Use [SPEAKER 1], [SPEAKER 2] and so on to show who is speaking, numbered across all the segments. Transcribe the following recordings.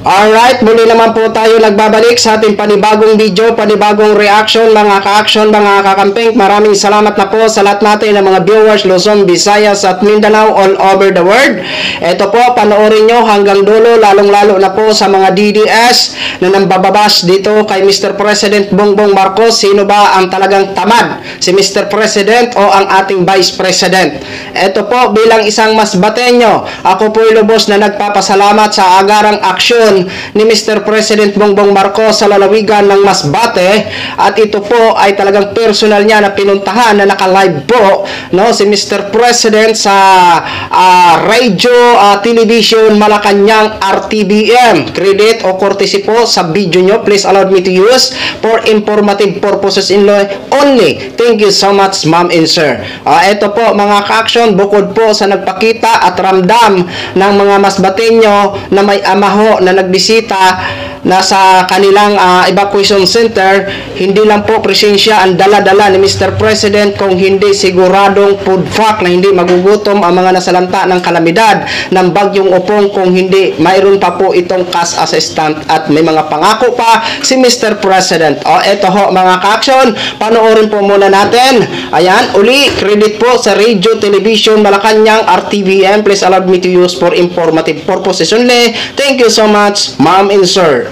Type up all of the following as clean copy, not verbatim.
[SPEAKER 1] Alright, muli naman po tayo nagbabalik sa ating panibagong video, panibagong reaction, mga ka-action, mga kakamping. Maraming salamat na po sa lahat natin ng mga viewers, Luzon, Visayas at Mindanao all over the world. Ito po, panoorin nyo hanggang dulo, lalong-lalo na po sa mga DDS na nambababas dito kay Mr. President Bongbong Marcos. Sino ba ang talagang tamad? Si Mr. President o ang ating Vice President? Ito po, bilang isang masbatenyo, ako po lubos na nagpapasalamat sa agarang aksyon ni Mr. President Bongbong Marcos sa lalawigan ng Masbate, at ito po ay talagang personal niya na pinuntahan na naka-live po, no, si Mr. President sa radio, television Malacanang RTBM. Credit o courtesy po sa video nyo, please allow me to use for informative purposes only. Thank you so much, ma'am and sir. Ito po mga ka-action, bukod po sa nagpakita at ramdam ng mga Masbateño na may amaho na nagbisita na sa kanilang evacuation center, hindi lang po presensya ang dala-dala ni Mr. President, kung hindi siguradong food fact na hindi magugutom ang mga nasalanta ng kalamidad ng bagyong Upong, kung hindi mayroon pa po itong cash assistant at may mga pangako pa si Mr. President. Eto ho mga ka-action, panoorin po muna natin. Ayan, uli, credit po sa Radio Television Malacanang RTVM. Please allow me to use for informative purposes only. Thank you so much, ma'am and sir.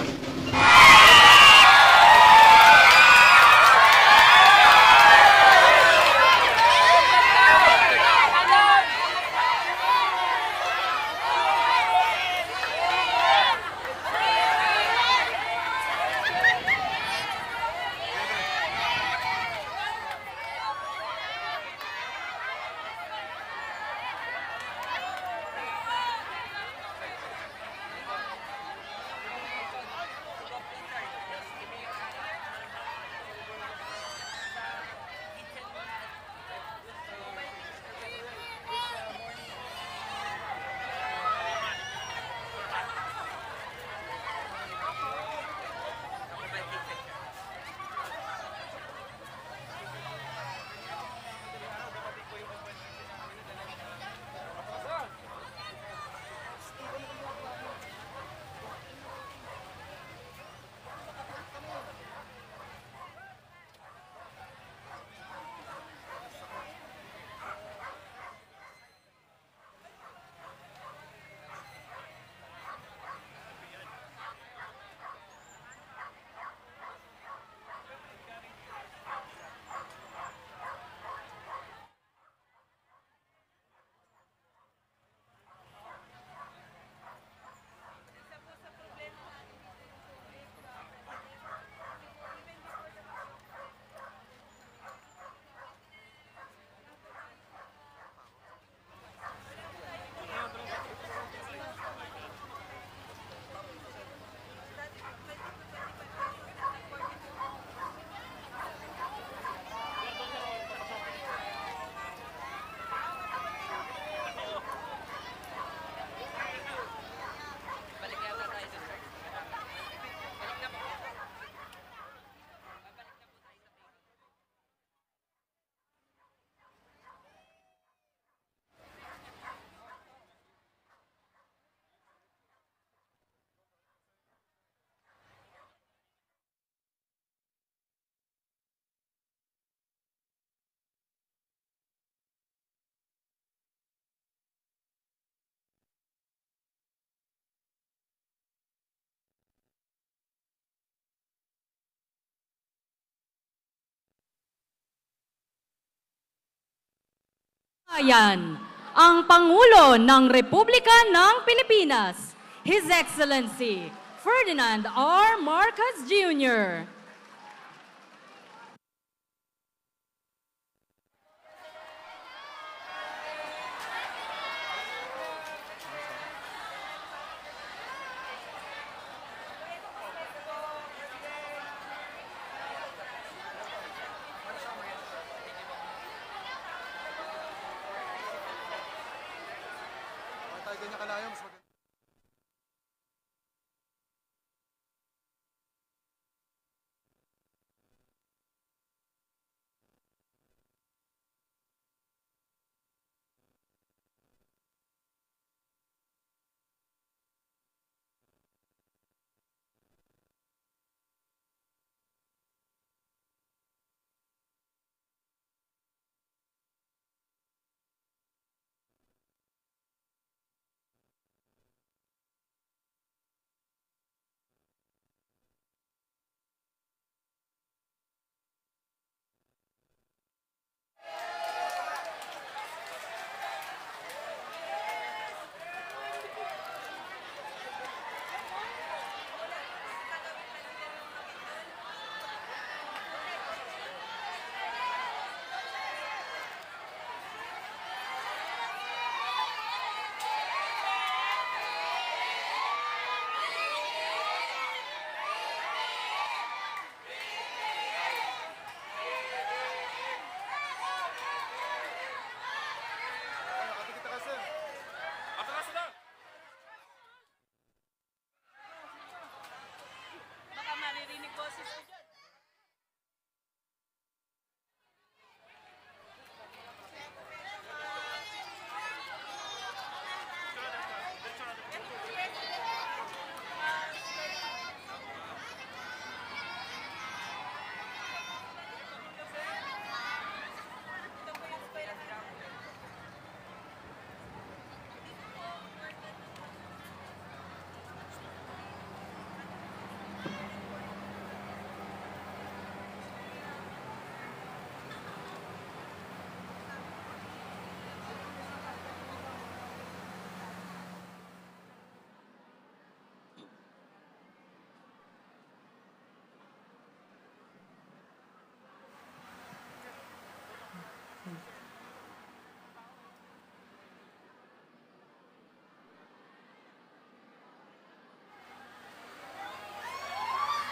[SPEAKER 2] Ayan, ang Pangulo ng Republika ng Pilipinas, His Excellency Ferdinand R. Marcos Jr.
[SPEAKER 3] Ganyan kalayo, mas maganda.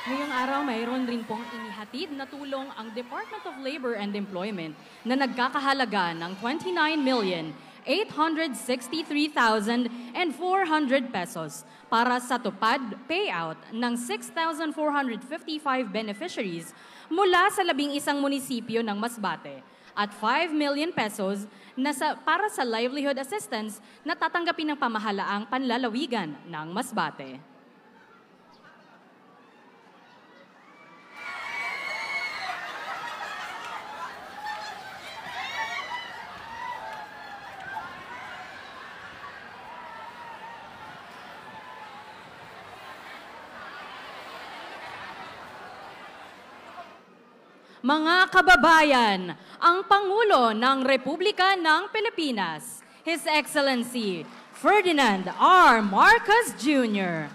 [SPEAKER 2] Ngayong araw, mayroon rin pong inihatid na tulong ang Department of Labor and Employment na nagkakahalaga ng 29,863,400 pesos para sa tupad payout ng 6,455 beneficiaries mula sa 11 munisipyo ng Masbate at 5 million pesos para sa livelihood assistance na tatanggapin ng pamahalaang panlalawigan ng Masbate. Mga kababayan, ang Pangulo ng Republika ng Pilipinas, His Excellency Ferdinand R. Marcos Jr.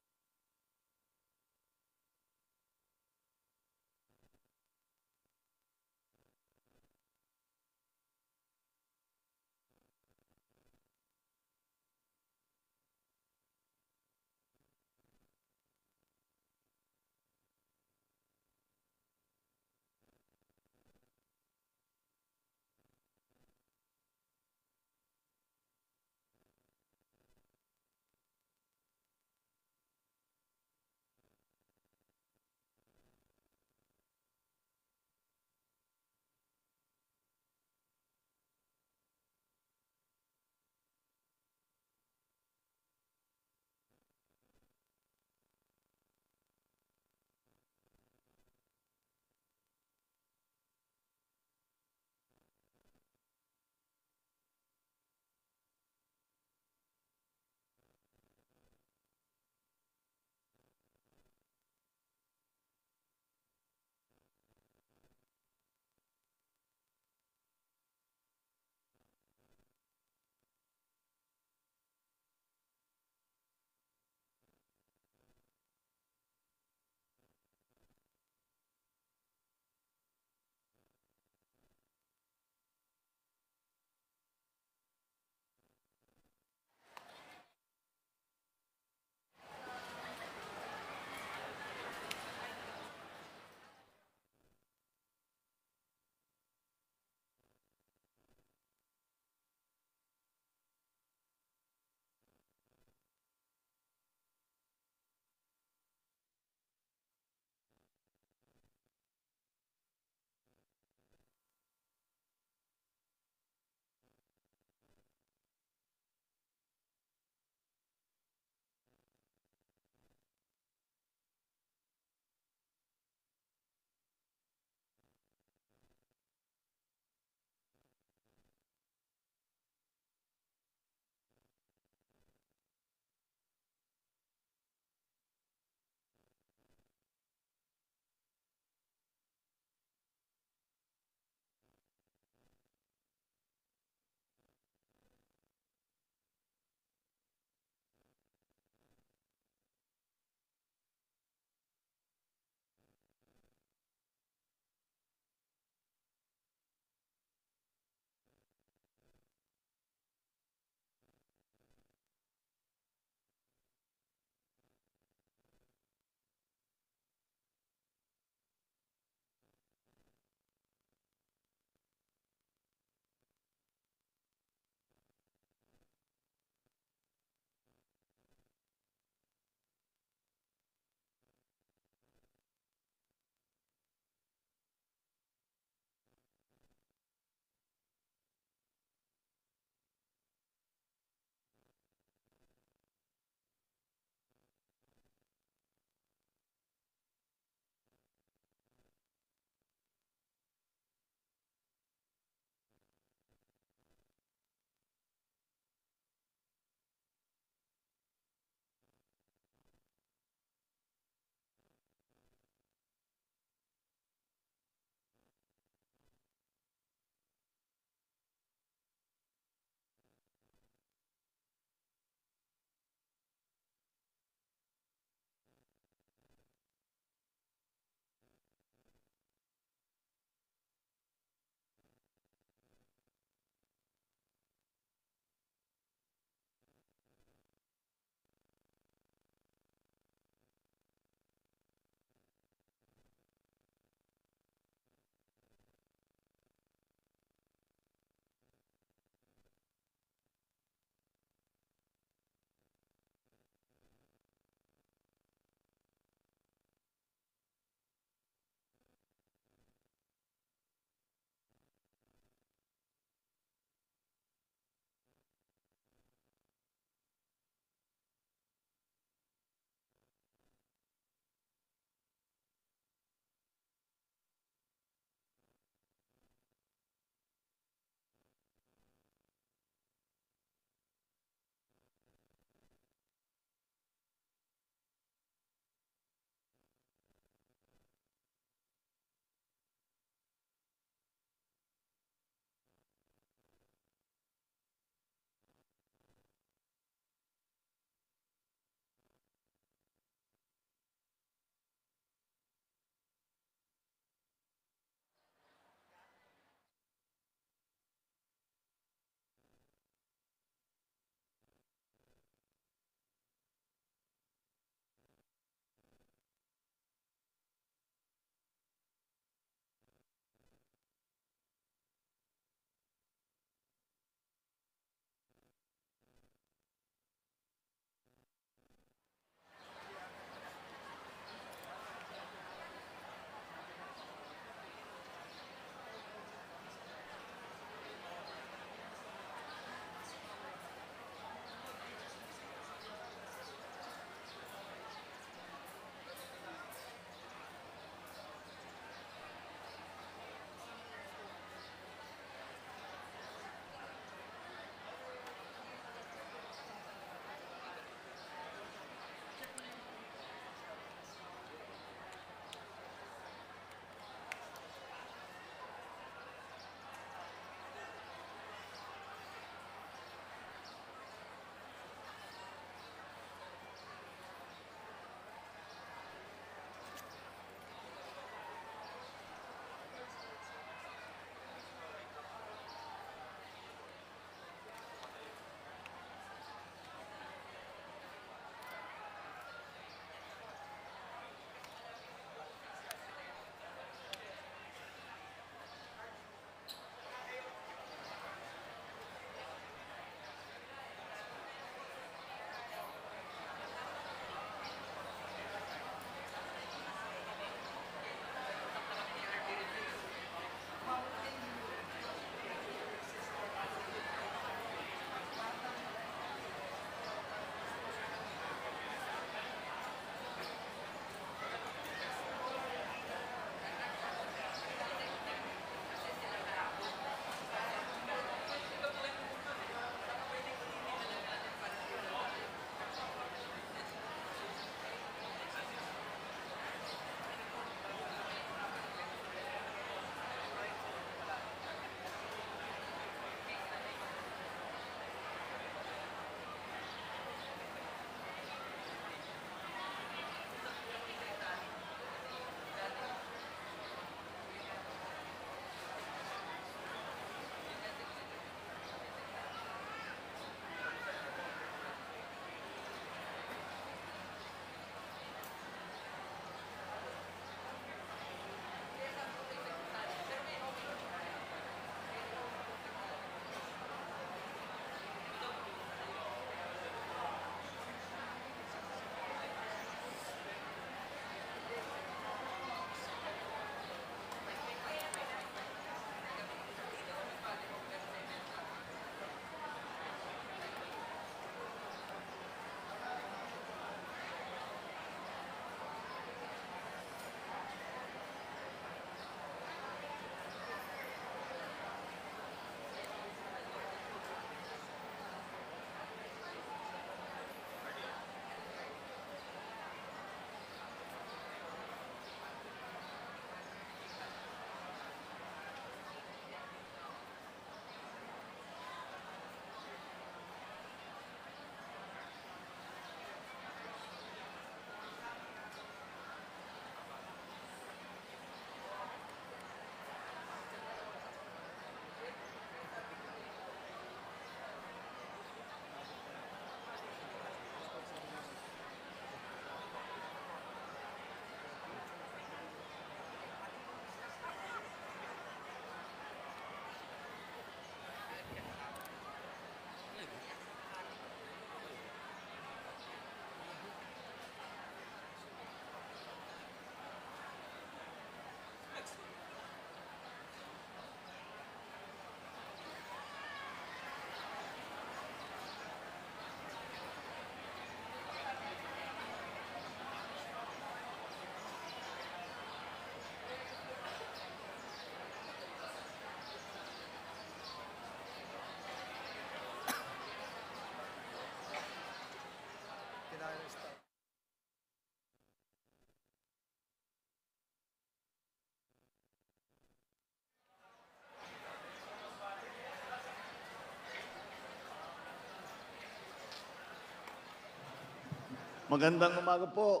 [SPEAKER 3] Magandang umaga po.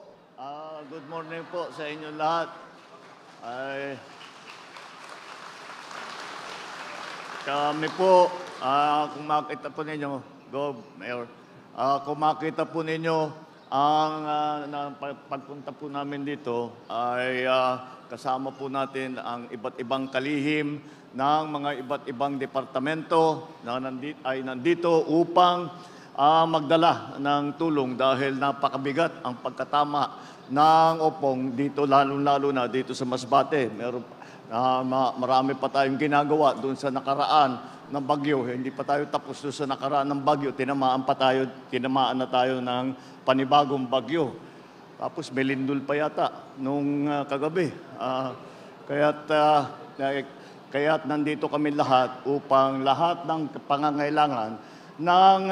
[SPEAKER 3] Good morning po sa inyo lahat. Kami po, kung makita po ninyo, Mayor, kung makita po ninyo, pagpunta po namin dito ay kasama po natin ang iba't ibang kalihim ng mga iba't ibang departamento na nandito upang magdala ng tulong dahil napakabigat ang pagkatama ng opong dito, lalo-lalo na dito sa Masbate. Marami pa tayong ginagawa doon sa nakaraan ng bagyo. Hindi pa tayo tapos doon sa nakaraan ng bagyo. Tinamaan na tayo ng panibagong bagyo. Tapos may lindol pa yata nung kagabi. Kaya't nandito kami lahat upang lahat ng pangangailangan ng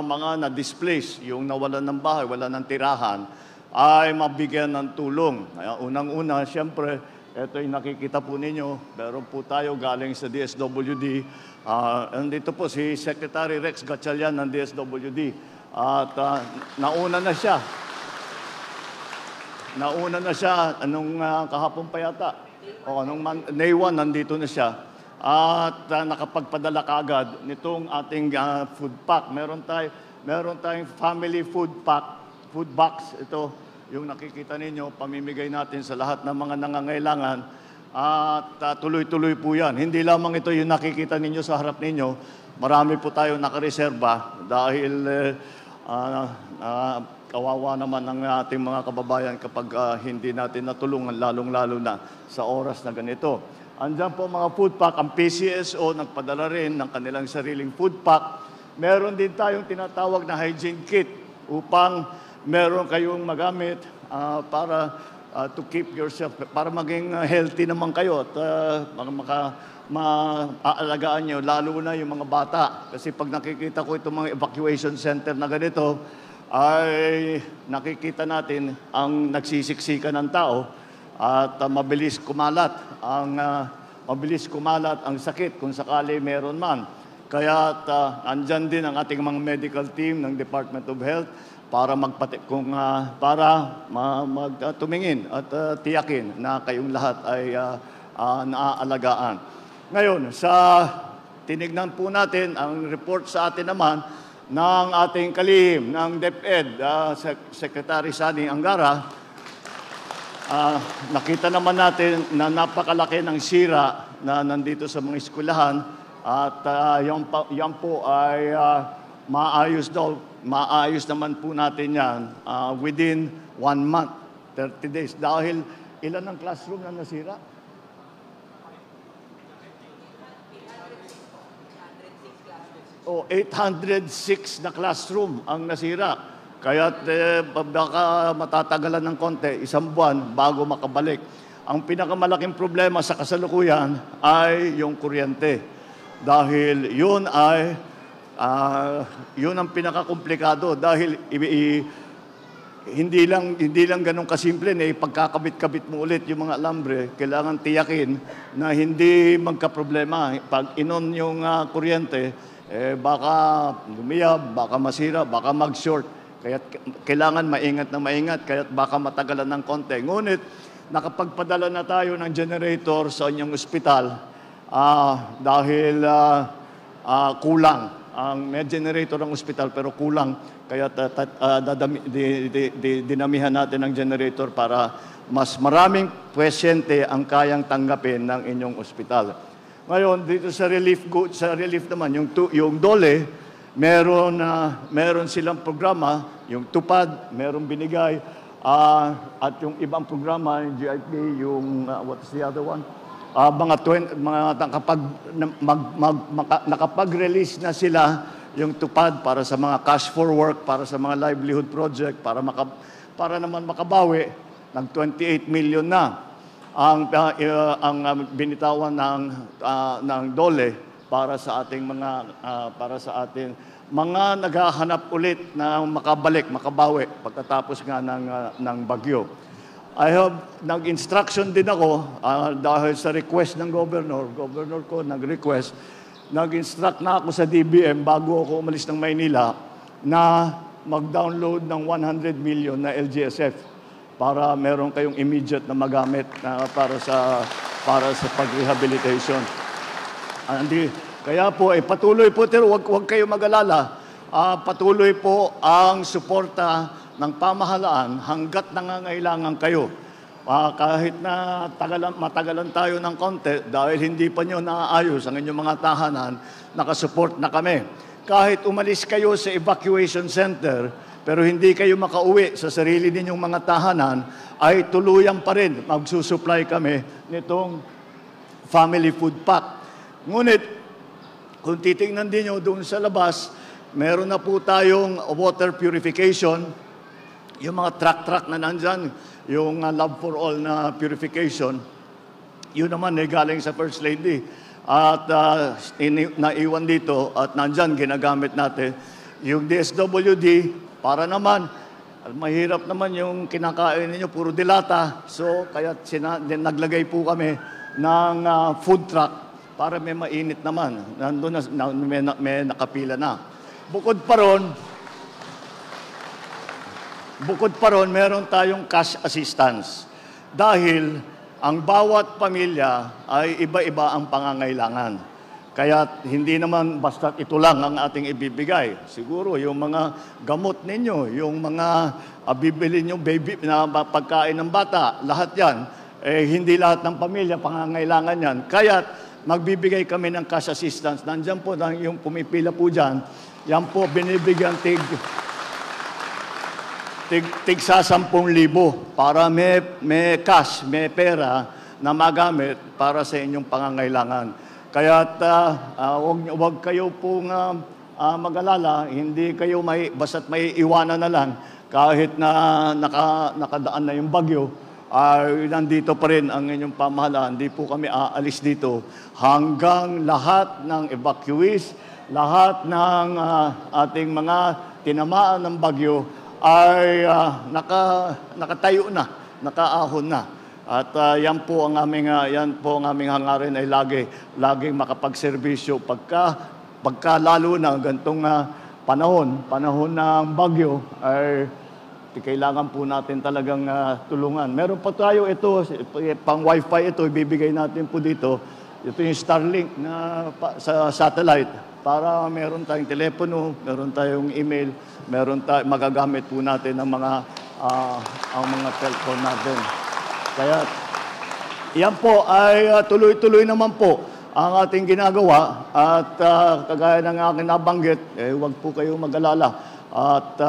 [SPEAKER 3] mga na-displace, yung nawalan ng bahay, wala ng tirahan, ay mabigyan ng tulong. Unang-una, siyempre, ito yung nakikita po ninyo, meron po tayo galing sa DSWD. Nandito po si Secretary Rex Gatchalian ng DSWD. At nauna na siya. Anong kahapon pa yata. Day 1, nandito na siya. At nakapagpadala kaagad nitong ating food pack. Meron tayong family food box. Ito, yung nakikita ninyo, pamimigay natin sa lahat ng mga nangangailangan. At tuloy-tuloy po yan. Hindi lamang ito yung nakikita ninyo sa harap ninyo. Marami po tayo nakareserba dahil kawawa naman ang ating mga kababayan kapag hindi natin natulungan, lalong-lalo na sa oras na ganito. Andiyan po mga food pack, ang PCSO nagpadala rin ng kanilang sariling food pack. Meron din tayong tinatawag na hygiene kit upang meron kayong magamit para to keep yourself, para maging healthy naman kayo at maaalagaan nyo, lalo na yung mga bata. Kasi pag nakikita ko itong mga evacuation center na ganito, ay nakikita natin ang nagsisiksikan ng tao at mabilis kumalat ang sakit kung sakali meron man. Kaya andyan din ang ating mga medical team ng Department of Health para tumingin at tiyakin na kayong lahat ay naaalagaan. Ngayon, tinignan po natin ang report sa atin naman ng ating kalihim ng DepEd, Secretary Sani Angara. Nakita naman natin na napakalaki ng sira na nandito sa mga eskwelahan at yan po ay maayos naman po natin yan within 1 month, 30 days. Dahil ilan ang classroom na nasira? 806 na classroom ang nasira. Kaya baka matatagalan ng konti, 1 buwan bago makabalik. Ang pinakamalaking problema sa kasalukuyan ay yung kuryente. Dahil yun ang pinakakomplikado. Dahil hindi lang ganun kasimple na ipagkakabit-kabit mo ulit yung mga alambre. Kailangan tiyakin na hindi magkaproblema. Pag inon yung kuryente, baka lumiyab, baka masira, baka mag-short. Kaya kailangan maingat na maingat, kaya baka matagalan ng konti. Ngunit, nakapagpadala na tayo ng generator sa inyong ospital dahil kulang. May generator ang ospital pero kulang. Kaya dinamihan natin ang generator para mas maraming pasyente ang kayang tanggapin ng inyong ospital. Ngayon, dito sa relief naman, yung DOLE, meron silang programa, yung TUPAD, meron binigay, at yung ibang programa, yung GIP, yung, what's the other one? Nakapag-release na sila yung TUPAD para sa mga cash for work, para sa mga livelihood project, para naman makabawi ng 28 million na ang binitawan ng DOLE para sa ating mga naghahanap ulit na makabawi pagkatapos nga ng bagyo. Nag-instruction din ako dahil sa request ng governor ko nag-request, nag-instruct na ako sa DBM bago ako umalis ng Maynila na mag-download ng 100 million na LGSF para meron kayong immediate na magamit na para sa pag-rehabilitation. Kaya po, patuloy po, huwag kayo mag-alala. Patuloy po ang suporta ng pamahalaan hanggat nangangailangan kayo. Kahit na matagalan tayo ng konti dahil hindi pa nyo naaayos ang inyong mga tahanan, nakasupport na kami. Kahit umalis kayo sa evacuation center, pero hindi kayo makauwi sa sarili ninyong mga tahanan, ay tuluyan pa rin magsusupply kami nitong family food pack. Ngunit, kung titingnan din nyo doon sa labas, meron na po tayong water purification, yung mga truck na nandyan, yung Love for All na purification, yun naman ay galing sa First Lady. At naiwan dito at nandyan ginagamit natin. Yung DSWD, para naman, mahirap naman yung kinakain ninyo, puro dilata. So, kaya naglagay po kami ng food truck para may mainit naman. Nandun na, may nakapila na. Bukod pa ron, meron tayong cash assistance. Dahil ang bawat pamilya ay iba-iba ang pangangailangan. Kaya hindi naman basta ito lang ang ating ibibigay. Siguro yung mga gamot ninyo, yung mga bibili nyo baby na pagkain ng bata, lahat yan, hindi lahat ng pamilya pangangailangan yan. Kaya magbibigay kami ng cash assistance. Nandiyan po, yung pumipila po dyan, yan po binibigyan tig sa 10,000 para may cash, may pera na magamit para sa inyong pangangailangan. Kaya huwag kayo pong mag-alala, hindi kayo basta't may iwanan na lang kahit na nakadaan na yung bagyo, nandito pa rin ang inyong pamahalaan. Hindi po kami aalis dito hanggang lahat ng evacuees, lahat ng ating mga tinamaan ng bagyo ay nakatayo na, nakaahon na. At yan po ang aming hangarin ay laging makapagserbisyo pagka lalo na gantong panahon ng bagyo ay kailangan po natin talagang tulungan. Meron pa tayo ito, pang wifi ito, ibibigay natin po dito. Ito yung Starlink na sa satellite para meron tayong telepono, meron tayong email, magagamit po natin ang mga cellphone natin. Kaya yan po ay tuloy-tuloy naman po ang ating ginagawa at kagaya ng aking nabanggit, huwag po kayong mag-alala. At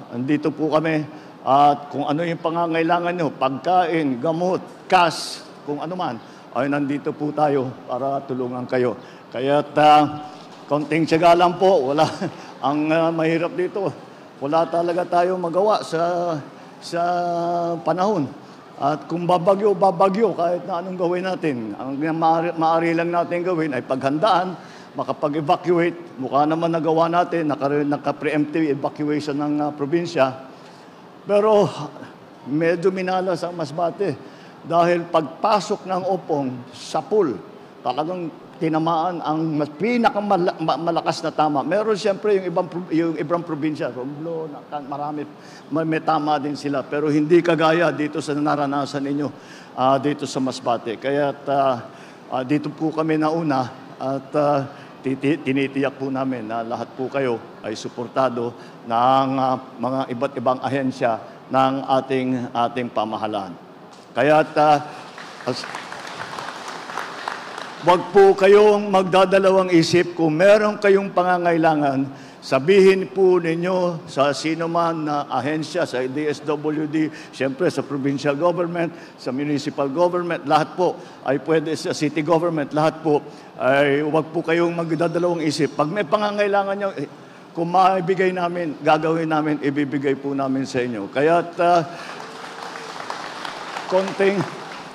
[SPEAKER 3] andito po kami at kung ano yung pangangailangan nyo, pagkain, gamot, cash, kung ano man, ay nandito po tayo para tulungan kayo. Kaya konting tiyaga lang po, wala. Ang mahirap dito, wala talaga tayo magawa sa panahon. At kung babagyo, kahit na anong gawin natin. Ang maaari lang natin gawin ay paghandaan, makapag-evacuate. Mukha naman nagawa natin, naka-preemptive evacuation ng probinsya. Pero medyo minalas ang Masbate. Dahil pagpasok ng Opong sa pool, talagang tinamaan ang pinakamalakas na tama. Meron siyempre yung ibang probinsya, Romblon, marami, may tama din sila. Pero hindi kagaya dito sa naranasan ninyo, dito sa Masbate. Kaya dito po kami nauna at tinitiyak po namin na lahat po kayo ay suportado ng mga iba't ibang ahensya ng ating pamahalaan. Kaya wag po kayong magdadalawang isip kung meron kayong pangangailangan, sabihin po ninyo sa sino man na ahensya, sa DSWD, siyempre sa provincial government, sa municipal government, lahat po ay pwede sa city government, lahat po ay wag po kayong magdadalawang isip. Pag may pangangailangan nyo, kung maibigay namin, gagawin namin, ibibigay po namin sa inyo. Kaya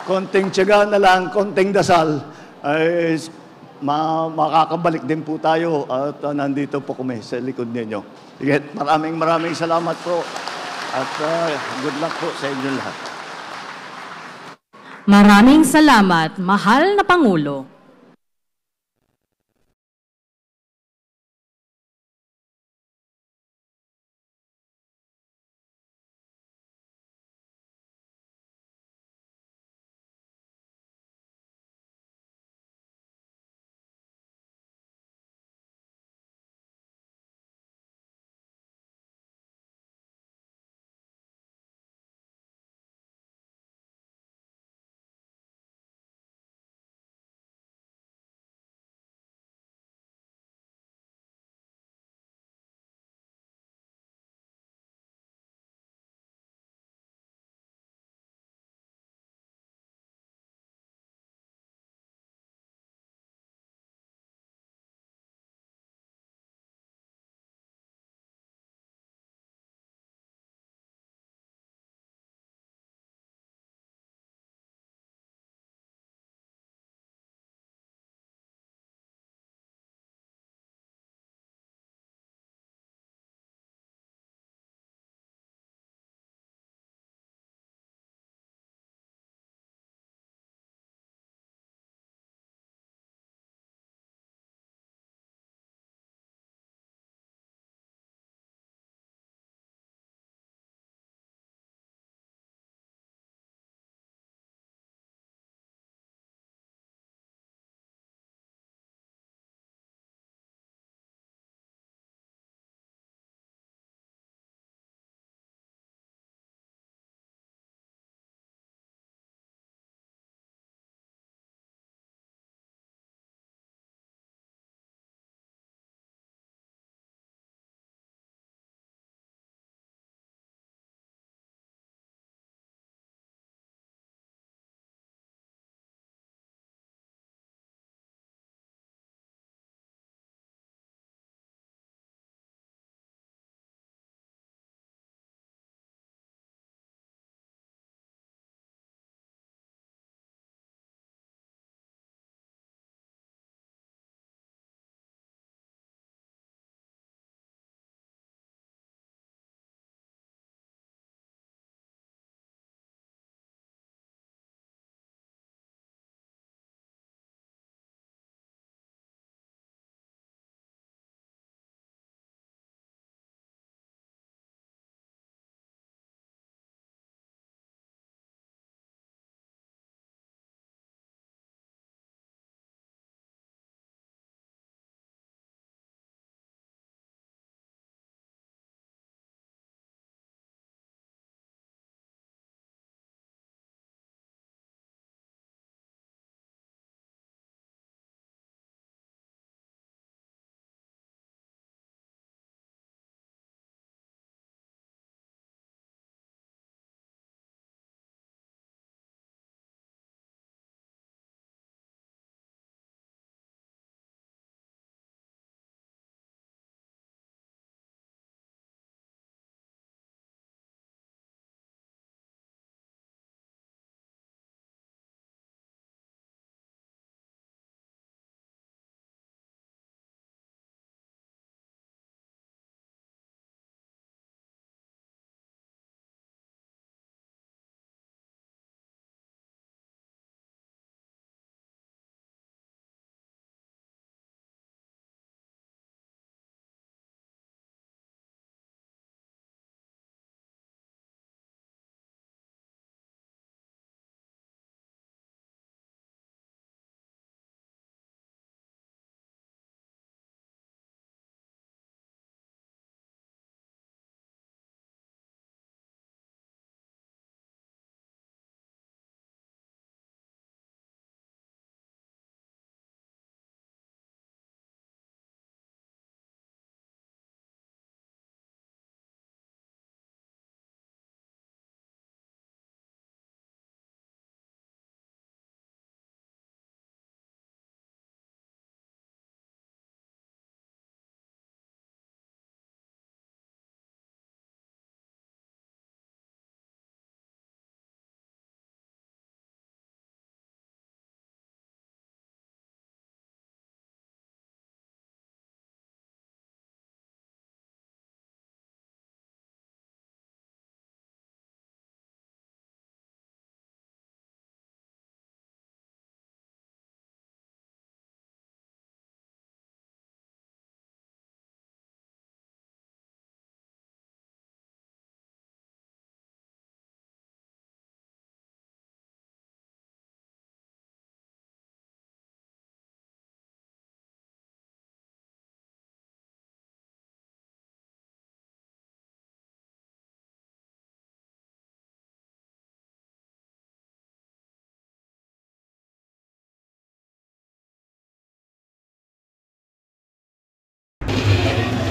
[SPEAKER 3] konting tiyaga na lang, konting dasal, ay makakabalik din po tayo at nandito po kami sa likod ninyo. Sige, maraming salamat po at good luck po sa inyo lahat.
[SPEAKER 2] Maraming salamat, mahal na Pangulo.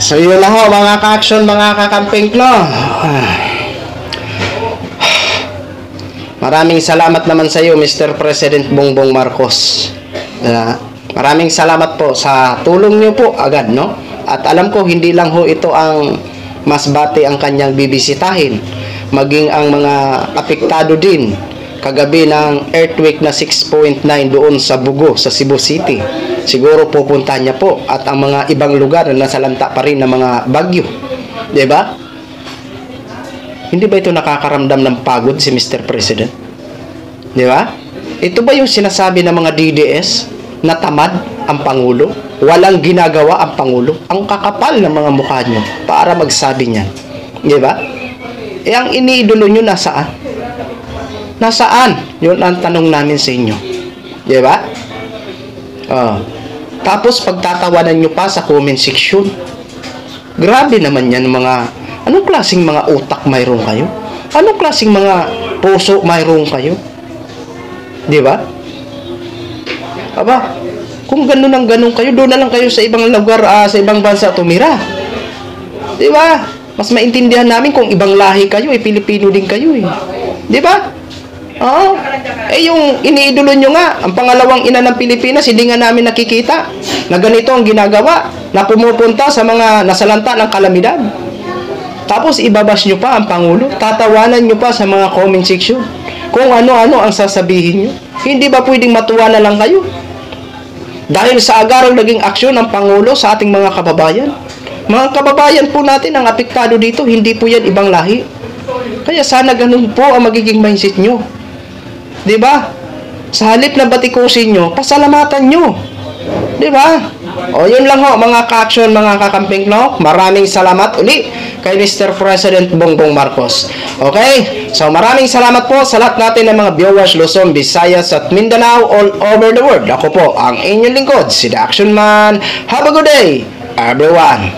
[SPEAKER 1] So yun na ho mga ka-action, mga kakamping no. Maraming salamat naman sa iyo Mr. President Bongbong Marcos. Maraming salamat po sa tulong niyo po agad no. At alam ko hindi lang ho ito ang Masbate ang kanyang bibisitahin, maging ang mga apektado din kagabi ng earthquake na 6.9 doon sa Bugo, sa Cebu City. Siguro pupuntahan niya po at ang mga ibang lugar na nasalanta pa rin ng mga bagyo. Diba? Hindi ba ito nakakaramdam ng pagod si Mr. President? Diba? Ito ba yung sinasabi ng mga DDS na tamad ang Pangulo? Walang ginagawa ang Pangulo? Ang kakapal ng mga mukha nyo para magsabi niyan. Diba? Eh ang iniidolo nyo nasaan? Nasaan? Yun ang tanong namin sa inyo. Diba? Tapos pagtatawanan nyo pa sa comment section. Grabe naman yan mga... Anong klaseng mga utak mayroon kayo? Anong klaseng mga puso mayroon kayo? Diba? Aba, kung ganun ang ganun kayo, doon na lang kayo sa ibang lugar, sa ibang bansa tumira. Diba? Mas maintindihan namin kung ibang lahi kayo, Pilipino din kayo eh. Diba? Oo. Eh yung iniidolo nyo nga, ang pangalawang ina ng Pilipinas, hindi nga namin nakikita na ganito ang ginagawa, na pumupunta sa mga nasalanta ng kalamidad. Tapos ibabas nyo pa ang Pangulo, tatawanan nyo pa sa mga comment section kung ano-ano ang sasabihin nyo. Hindi ba pwedeng matuwa na lang kayo? Dahil sa agarang naging aksyon ng Pangulo sa ating mga kababayan. Mga kababayan po natin ang apektado dito, hindi po yan ibang lahi. Kaya sana ganun po ang magiging mindset nyo. Diba? Sa halip na batikusin nyo, pasalamatan nyo. Diba? O yun lang ho mga ka-action, mga kakamping no. Maraming salamat uli kay Mr. President Bongbong Marcos. Okay? So maraming salamat po sa lahat natin ng mga viewers Luzon, Visayas at Mindanao all over the world. Ako po ang inyong lingkod, si The Action Man. Have a good day, everyone.